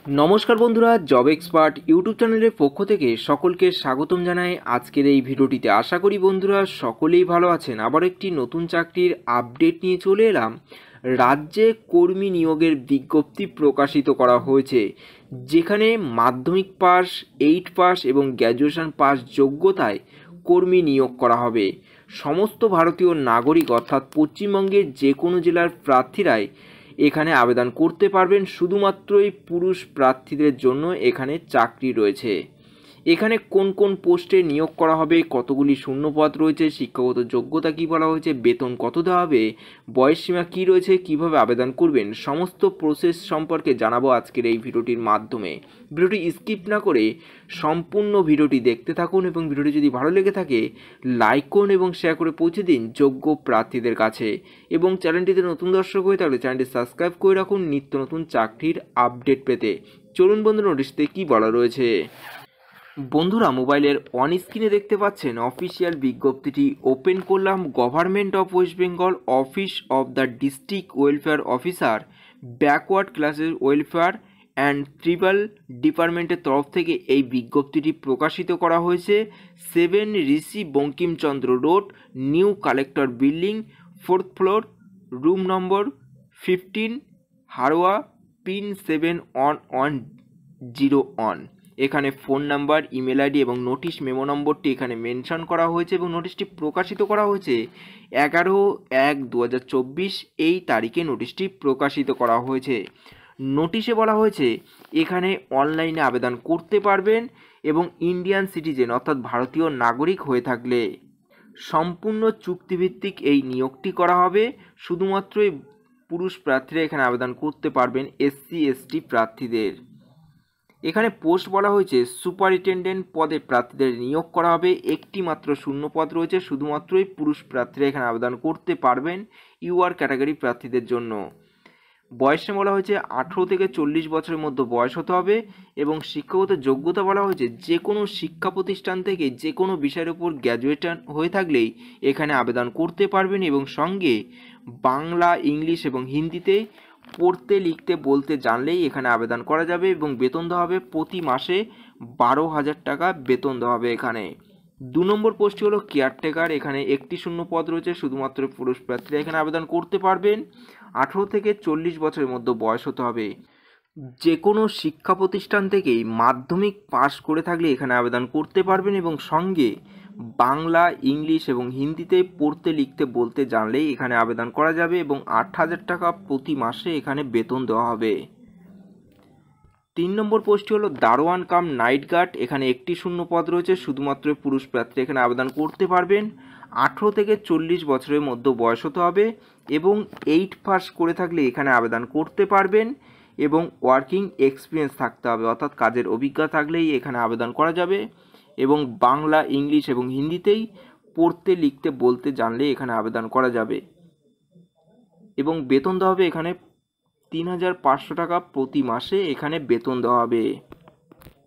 নমস্কার বন্ধুরা, job expert YouTube চ্যানেলের পক্ষ থেকে সকলকে স্বাগতম জানাই আজকের এই ভিডিওটিতে। আশা করি বন্ধুরা সকলেই ভালো আছেন। আবার একটি নতুন চাকরির আপডেট নিয়ে চলে এলাম। রাজ্যে কর্মী নিয়োগের বিজ্ঞপ্তি প্রকাশিত করা হয়েছে, যেখানে মাধ্যমিক পাস, 8 পাস এবং গ্র্যাজুয়েশন পাস যোগ্যতায় কর্মী নিয়োগ করা হবে। সমস্ত ভারতীয় নাগরিক অর্থাৎ পশ্চিমবঙ্গের যে কোনো জেলার প্রার্থীরাই এখানে আবেদন করতে পারবেন। শুধুমাত্রই পুরুষ প্রার্থীদের জন্য এখানে চাকরি রয়েছে। এখানে কোন কোন পোস্টে নিয়োগ করা হবে, কতগুলি শূন্যপদ রয়েছে, শিক্ষাগত যোগ্যতা কী বলা হয়েছে, বেতন কত দেওয়া হবে, বয়সসীমা কী রয়েছে, কিভাবে আবেদন করবেন, সমস্ত প্রসেস সম্পর্কে জানাবো আজকের এই ভিডিওটির মাধ্যমে। ভিডিওটি স্কিপ না করে সম্পূর্ণ ভিডিওটি দেখতে থাকুন এবং ভিডিওটি যদি ভালো লেগে থাকে লাইক করুন এবং শেয়ার করে পৌঁছে দিন যোগ্য প্রার্থীদের কাছে। এবং চ্যানেলটিতে নতুন দর্শক হয়ে থাকলে চ্যানেলটি সাবস্ক্রাইব করে রাখুন নিত্য নতুন চাকরির আপডেট পেতে। চলুন বন্ধুরা, নোটিশতে কী বলা রয়েছে। বন্ধুরা, মোবাইলের অন স্ক্রিনে দেখতে পাচ্ছেন অফিসিয়াল বিজ্ঞপ্তিটি ওপেন করলাম। Government of West Bengal, office of the district welfare officer, backward classes welfare and tribal ডিপার্টমেন্টের তরফ থেকে এই বিজ্ঞপ্তিটি প্রকাশিত করা হয়েছে। 7 Rishi Bankimchandra road, new collector building, 4th floor, room number 15, Haroa, pin 711101। এখানে ফোন নাম্বার, ইমেল আইডি এবং নোটিশ মেমো নম্বরটি এখানে মেনশন করা হয়েছে এবং নোটিশটি প্রকাশিত করা হয়েছে 11/1/2024 এই তারিখে নোটিশটি প্রকাশিত করা হয়েছে। নোটিশে বলা হয়েছে এখানে অনলাইনে আবেদন করতে পারবেন এবং ইন্ডিয়ান সিটিজেন অর্থাৎ ভারতীয় নাগরিক হয়ে থাকলে সম্পূর্ণ চুক্তিভিত্তিক এই নিয়োগটি করা হবে। শুধুমাত্রই পুরুষ প্রার্থীরা এখানে আবেদন করতে পারবেন, SC ST প্রার্থীদের। এখানে পোস্ট বলা হয়েছে সুপারিনটেনডেন্ট পদে প্রার্থীদের নিয়োগ করা হবে। একটি মাত্র শূন্য পদ রয়েছে, শুধুমাত্রই পুরুষ প্রার্থীরা এখানে আবেদন করতে পারবেন UR ক্যাটাগরি প্রার্থীদের জন্য। বয়সে বলা হয়েছে 18 থেকে 40 বছরের মধ্যে বয়স হতে হবে এবং শিক্ষাগত যোগ্যতা বলা হয়েছে যে কোনো শিক্ষা প্রতিষ্ঠান থেকে যে কোনো বিষয়ের উপর গ্র্যাজুয়েট হয়ে থাকলেই এখানে আবেদন করতে পারবেন এবং সঙ্গে বাংলা, ইংলিশ এবং হিন্দিতে পড়তে লিখতে বলতে জানলেই এখানে আবেদন করা যাবে এবং বেতন দেওয়া হবে প্রতি মাসে 12,000 টাকা বেতন দেওয়া হবে। এখানে 2 নম্বর পোস্টটি হলো কেয়ারটেকার। এখানে একটি শূন্য পদ রয়েছে, শুধুমাত্র পুরুষ প্রার্থীরা এখানে আবেদন করতে পারবেন। 18 থেকে 40 বছরের মধ্যে বয়স হতে হবে। যে কোনো শিক্ষা প্রতিষ্ঠান থেকেই মাধ্যমিক পাশ করে থাকলে এখানে আবেদন করতে পারবেন এবং সঙ্গে বাংলা, ইংলিশ এবং হিন্দিতে পড়তে লিখতে বলতে জানলেই এখানে আবেদন করা যাবে এবং 8,000 টাকা প্রতি মাসে এখানে বেতন দেওয়া হবে। 3 নম্বর পোস্টটি হলো দারোয়ান কাম নাইট গার্ড। এখানে একটি শূন্য পদ রয়েছে, শুধুমাত্র পুরুষ প্রার্থী এখানে আবেদন করতে পারবেন। 18 থেকে 40 বছরের মধ্যে বয়স হতে হবে এবং 8 পাস করে থাকলে এখানে আবেদন করতে পারবেন এবং ওয়ার্কিং এক্সপিরিয়েন্স থাকতে হবে, অর্থাৎ কাজের অভিজ্ঞতা থাকলেই এখানে আবেদন করা যাবে এবং বাংলা, ইংলিশ এবং হিন্দিতেই পড়তে লিখতে বলতে জানলে এখানে আবেদন করা যাবে এবং বেতন দেওয়া হবে এখানে 3,500 টাকা প্রতি মাসে এখানে বেতন দেওয়া হবে।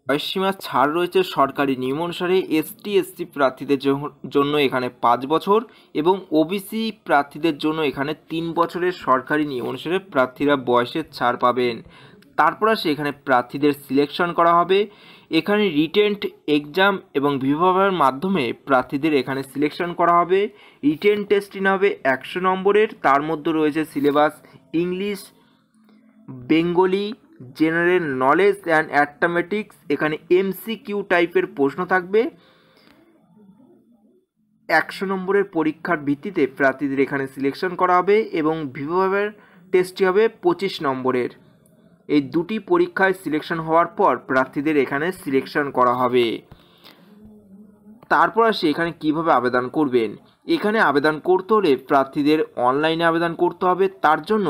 বয়সসীমার ছাড় রয়েছে সরকারি নিয়ম অনুসারে। ST SC প্রার্থীদের জন্য এখানে 5 বছর এবং OBC প্রার্থীদের জন্য এখানে 3 বছরের সরকারি নিয়ম অনুসারে প্রার্থীরা বয়সের ছাড় পাবেন। তারপর আসে এখানে প্রার্থীদের সিলেকশন করা হবে। এখানে রিটেন এক্সাম এবং বিভাগের মাধ্যমে প্রার্থীদের এখানে সিলেকশন করা হবে। রিটেন টেস্টিং হবে 100 নম্বরের, তার মধ্যে রয়েছে syllabus English, Bengali, general knowledge and arithmetic. এখানে MCQ টাইপের প্রশ্ন থাকবে। 100 নম্বরের পরীক্ষার ভিত্তিতে প্রার্থীদের এখানে সিলেকশন করা হবে এবং বিভাগের টেস্টটি হবে 25 নম্বরের। এই দুটি পরীক্ষায় সিলেকশন হওয়ার পর প্রার্থীদের এখানে সিলেকশন করা হবে। তারপর আসে এখানে কিভাবে আবেদন করবেন। এখানে আবেদন করতে হলে প্রার্থীদের অনলাইনে আবেদন করতে হবে। তার জন্য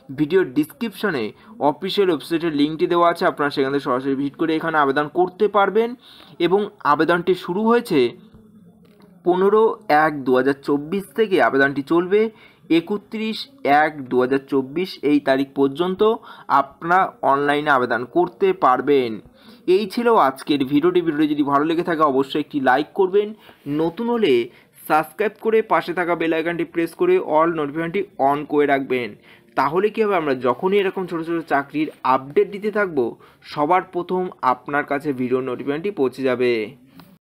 ভিডিওর ডিসক্রিপশনে অফিসিয়াল ওয়েবসাইটের লিঙ্কটি দেওয়া আছে, আপনারা সেখান থেকে সরাসরি ভিজিট করে এখানে আবেদন করতে পারবেন এবং আবেদনটি শুরু হয়েছে 15/1/2024 থেকে আবেদনটি চলবে 31/1/2024 এই তারিখ পর্যন্ত আপনারা অনলাইনে আবেদন করতে পারবেন। এই ছিল আজকের ভিডিওটি। যদি ভালো লেগে থাকে অবশ্যই একটি লাইক করবেন, নতুন হলে সাবস্ক্রাইব করে পাশে থাকা বেল আইকনটি প্রেস করে অল নোটিফিকেশনটি অন করে রাখবেন। তাহলে কী হবে, আমরা যখনই এরকম ছোটো ছোটো চাকরির আপডেট দিতে থাকবো সবার প্রথম আপনার কাছে ভিডিও নোটিফিকেশনটি পৌঁছে যাবে।